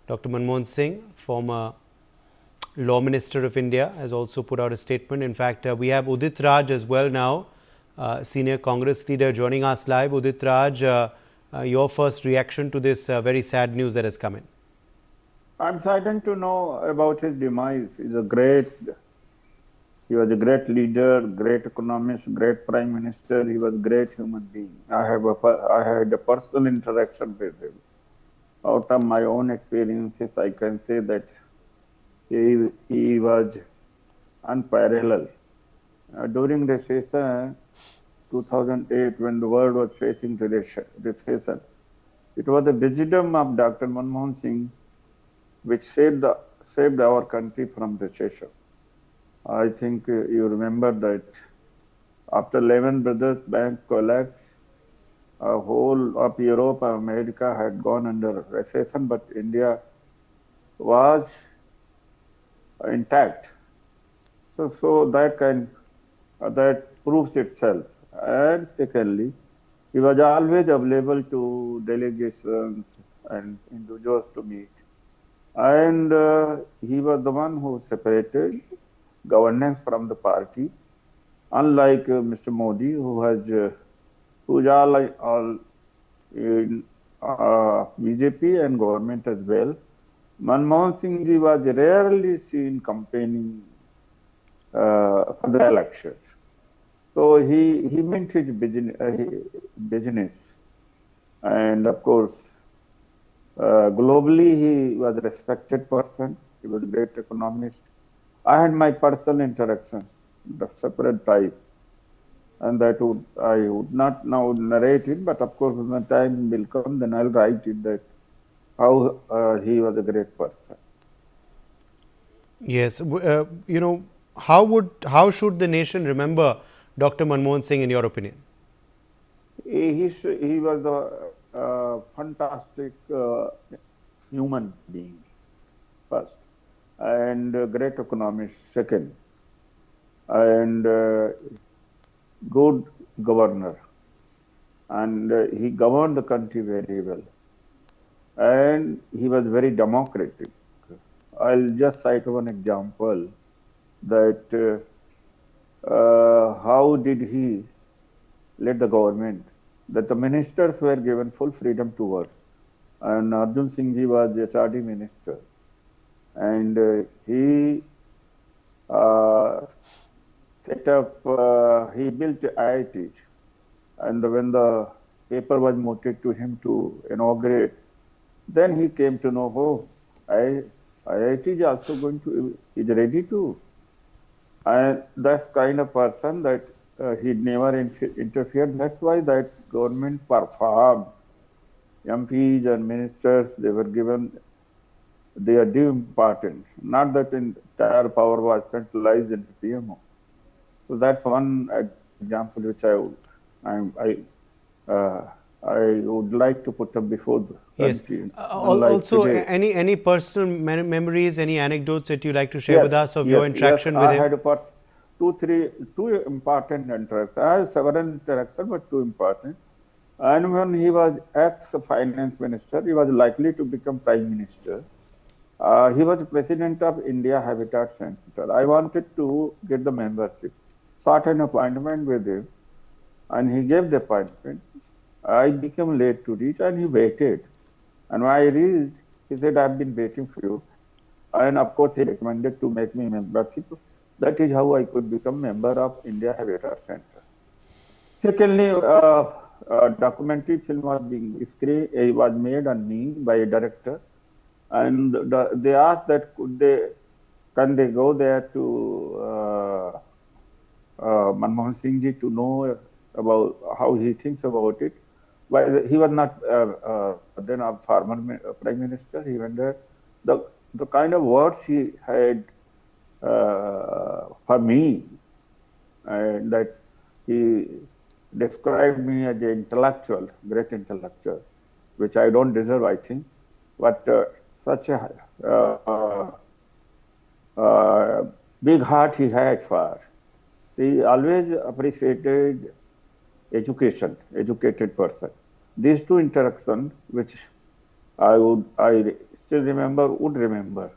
Dr. Manmohan Singh, former Law Minister of India, has also put out a statement. In fact, we have Udit Raj as well now, senior Congress leader, joining us live. Udit Raj, your first reaction to this very sad news that has come in? I'm saddened to know about his demise. He was a great leader, great economist, great prime minister. He was a great human being. I had a personal interaction with him. Out of my own experiences, I can say that he was unparalleled. During recession, 2008, when the world was facing recession, it was the wisdom of Dr. Manmohan Singh which saved our country from recession. I think you remember that after Lehman Brothers Bank collapse, whole of Europe and America had gone under recession, but India was intact. So that proves itself. And secondly, he was always available to delegations and individuals to meet. And he was the one who separated governance from the party, unlike Mr. Modi, who's all in BJP and government as well. Manmohan Singh ji was rarely seen campaigning for the election. So he meant his business. And of course, globally, he was a respected person. He was a great economist. I had my personal interaction, the separate type, and I would not now narrate it, but of course, when the time will come, then I'll write it that how he was a great person. Yes, how should the nation remember Dr. Manmohan Singh, in your opinion? He was a fantastic human being, first, and a great economist, second, and good governor. And he governed the country very well. And he was very democratic. I'll just cite one example that how did he lead the government, that the ministers were given full freedom to work. And Arjun Singh ji was HRD minister. And he set up, he built IITs. And when the paper was moted to him to inaugurate, then he came to know, oh, IIT is also is ready to. And that's kind of person that he never interfered. That's why that government performed. MPs and ministers, they were given their due importance. Not that entire power was centralized in the PMO. So that's one example which I would like to put up before the country. Also, any personal memories, any anecdotes that you like to share with us of your interaction with him? I had two important interactions. I have several interactions, but two important. And when he was ex-finance minister, he was likely to become prime minister. He was president of India Habitat Center. I wanted to get the membership, sought an appointment with him, and he gave the appointment. I became late to reach, and he waited. And when I reached, he said, I've been waiting for you. And of course, he recommended to make me membership. That is how I could become member of India Habitat Center. Secondly, a documentary film was was made on me by a director. And they asked that can they go there to Manmohan Singh ji to know about how he thinks about it. But he was not then a former prime minister. He went there. The kind of words he had for me, and that he described me as an intellectual, great intellectual, which I don't deserve, I think. But such a big heart he had for. He always appreciated educated person. These two interactions, which I still remember, would remember.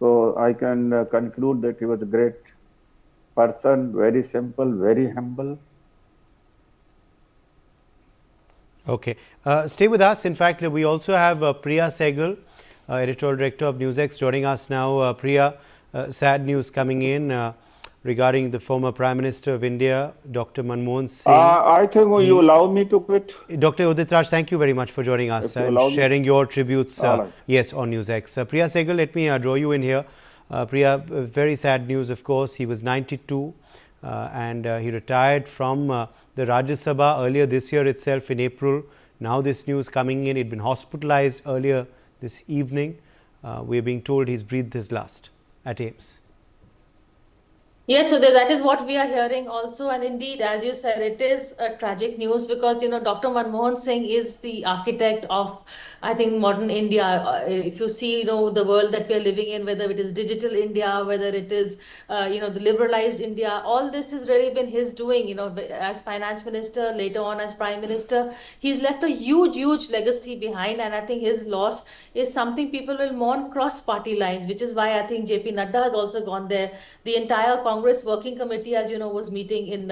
So I can conclude that he was a great person, very simple, very humble. Okay. Stay with us. In fact, we also have Priya Sehgal, editorial director of NewsX, joining us now. Priya, sad news coming in regarding the former Prime Minister of India, Dr. Manmohan Singh. I think you allow me to quit. Dr. Udit Raj, thank you very much for joining us and sharing your tributes yes, on NewsX. Priya Sehgal, let me draw you in here. Priya, very sad news, of course. He was 92 and he retired from the Rajya Sabha earlier this year itself in April. Now this news coming in, he'd been hospitalized earlier this evening. We're being told he's breathed his last at AIIMS. Yes, so that is what we are hearing also, and indeed, as you said, it is a tragic news because Dr. Manmohan Singh is the architect of, I think, modern India. If you see, the world that we are living in, whether it is digital India, whether it is, the liberalized India, all this has really been his doing. As finance minister, later on as prime minister, he's left a huge, huge legacy behind, and I think his loss is something people will mourn cross party lines, which is why I think JP Nadda has also gone there. The entire Congress Working Committee, as you know, was meeting in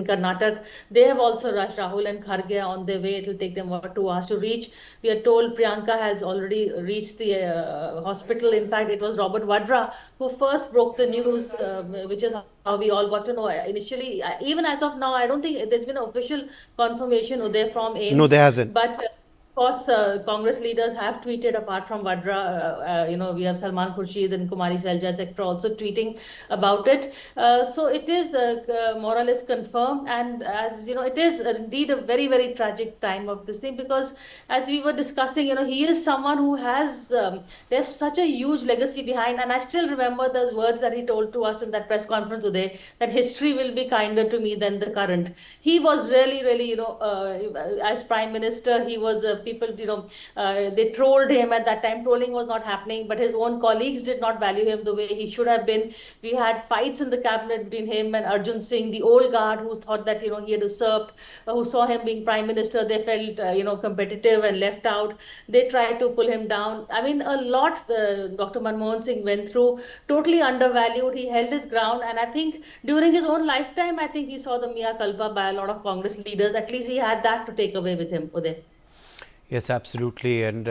Karnataka. They have also rushed Rahul and Kharge on their way. It will take them about 2 hours to reach. We are told Priyanka has already reached the hospital. In fact, it was Robert Vadra who first broke the news, which is how we all got to know initially. Even as of now, I don't think there's been an official confirmation from AIIMS. No, there hasn't. But of course, Congress leaders have tweeted apart from Vadra. We have Salman Khurshid and Kumari Selja, etc. also tweeting about it. So it is more or less confirmed, and as it is indeed a very, very tragic time of this thing because, as we were discussing, he is someone who has left such a huge legacy behind, and I still remember those words that he told to us in that press conference today, that history will be kinder to me than the current. He was really, really, as Prime Minister, he was people, they trolled him at that time. Trolling was not happening, but his own colleagues did not value him the way he should have been. We had fights in the cabinet between him and Arjun Singh, the old guard, who thought that, he had usurped, who saw him being Prime Minister. They felt, competitive and left out. They tried to pull him down. I mean, a lot Dr. Manmohan Singh went through, totally undervalued. He held his ground. And I think during his own lifetime, I think he saw the Mea Culpa by a lot of Congress leaders. At least he had that to take away with him, Uday. Yes, absolutely. And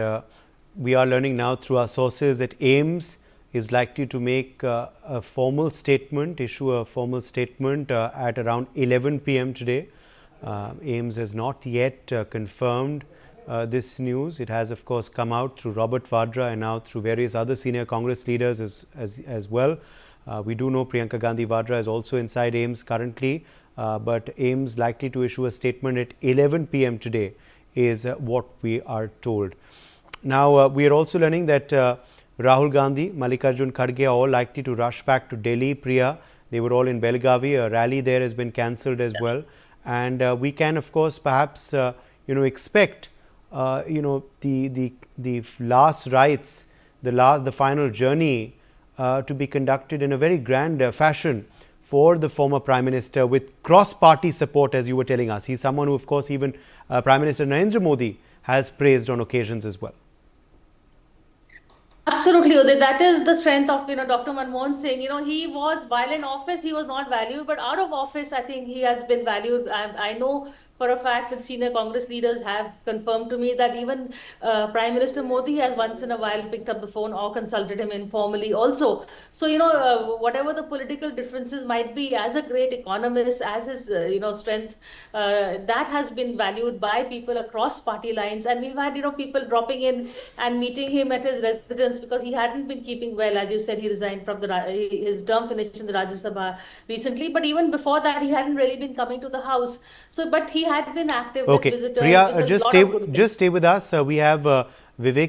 we are learning now through our sources that AIIMS is likely to make a formal statement, issue a formal statement at around 11 p.m. today. AIIMS has not yet confirmed this news. It has, of course, come out through Robert Vadra and now through various other senior Congress leaders as well. We do know Priyanka Gandhi Vadra is also inside AIIMS currently, but AIIMS likely to issue a statement at 11 p.m. today is what we are told. Now, we are also learning that Rahul Gandhi, Mallikarjun Kharge are all likely to rush back to Delhi. Priya, they were all in Belgavi. A rally there has been cancelled as well. And we can, of course, perhaps, expect, the last rites, the final journey to be conducted in a very grand fashion for the former Prime Minister with cross-party support, as you were telling us. He's someone who, of course, even Prime Minister Narendra Modi has praised on occasions as well. Absolutely, Udit. That is the strength of Dr. Manmohan Singh. He was, while in office, he was not valued, but out of office, I think he has been valued. I know for a fact that senior Congress leaders have confirmed to me that even Prime Minister Modi has once in a while picked up the phone or consulted him informally also. So, whatever the political differences might be, as a great economist, as his, strength, that has been valued by people across party lines. And we've had, people dropping in and meeting him at his residence because he hadn't been keeping well. As you said, he resigned from his term finished in the Rajya Sabha recently. But even before that, he hadn't really been coming to the house. So, but he had been active with visitors. Priya, just stay with us. We have Vivek